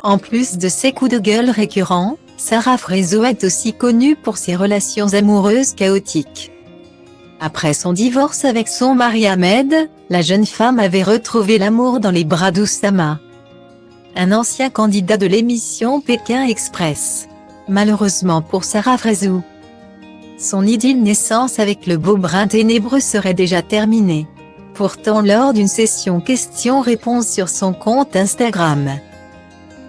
En plus de ses coups de gueule récurrents, Sarah Frézou est aussi connue pour ses relations amoureuses chaotiques. Après son divorce avec son mari Ahmed, la jeune femme avait retrouvé l'amour dans les bras d'Oussama, un ancien candidat de l'émission Pékin Express. Malheureusement pour Sarah Frézou, son idylle naissance avec le beau brun ténébreux serait déjà terminée. Pourtant, lors d'une session questions-réponses sur son compte Instagram,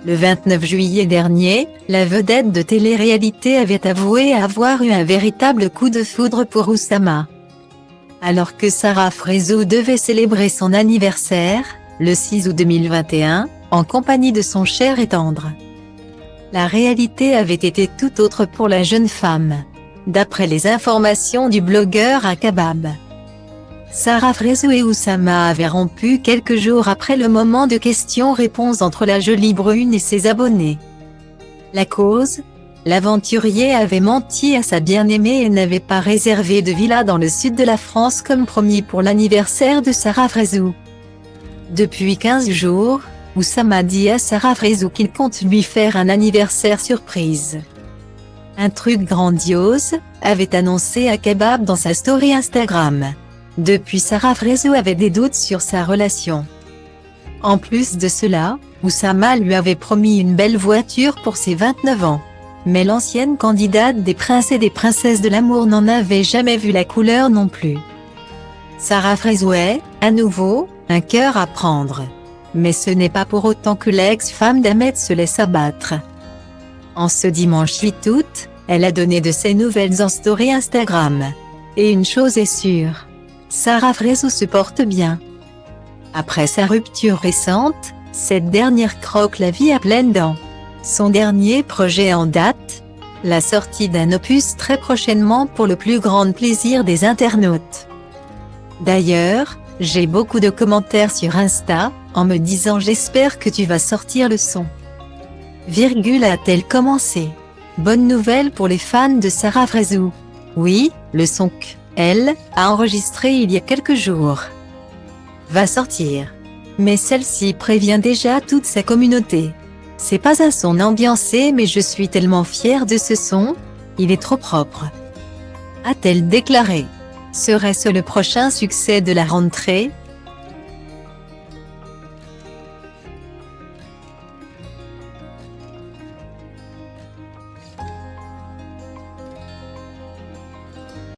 le 29 juillet dernier, la vedette de télé-réalité avait avoué avoir eu un véritable coup de foudre pour Oussama. Alors que Sarah Frézou devait célébrer son anniversaire, le 6 août 2021, en compagnie de son cher et tendre, la réalité avait été tout autre pour la jeune femme. D'après les informations du blogueur Akabab, Sarah Frézou et Oussama avaient rompu quelques jours après le moment de questions-réponses entre la jolie brune et ses abonnés. La cause ? L'aventurier avait menti à sa bien-aimée et n'avait pas réservé de villa dans le sud de la France comme promis pour l'anniversaire de Sarah Frézou. Depuis 15 jours, Oussama dit à Sarah Frézou qu'il compte lui faire un anniversaire surprise. Un truc grandiose, avait annoncé Akabab dans sa story Instagram. Depuis, Sarah Frézou avait des doutes sur sa relation. En plus de cela, Oussama lui avait promis une belle voiture pour ses 29 ans. Mais l'ancienne candidate des princes et des princesses de l'amour n'en avait jamais vu la couleur non plus. Sarah Frézou est, à nouveau, un cœur à prendre. Mais ce n'est pas pour autant que l'ex-femme d'Ahmed se laisse abattre. En ce dimanche 8 août, elle a donné de ses nouvelles en story Instagram. Et une chose est sûre, Sarah Frézou se porte bien. Après sa rupture récente, cette dernière croque la vie à pleines dents. Son dernier projet en date, la sortie d'un opus très prochainement pour le plus grand plaisir des internautes. D'ailleurs, j'ai beaucoup de commentaires sur Insta, en me disant « J'espère que tu vas sortir le son ». A-t-elle commencé. Bonne nouvelle pour les fans de Sarah Frézou. Oui, le son qu'elle a enregistré il y a quelques jours va sortir. Mais celle-ci prévient déjà toute sa communauté. C'est pas un son ambiancé mais je suis tellement fière de ce son, il est trop propre. A-t-elle déclaré. Serait-ce le prochain succès de la rentrée ?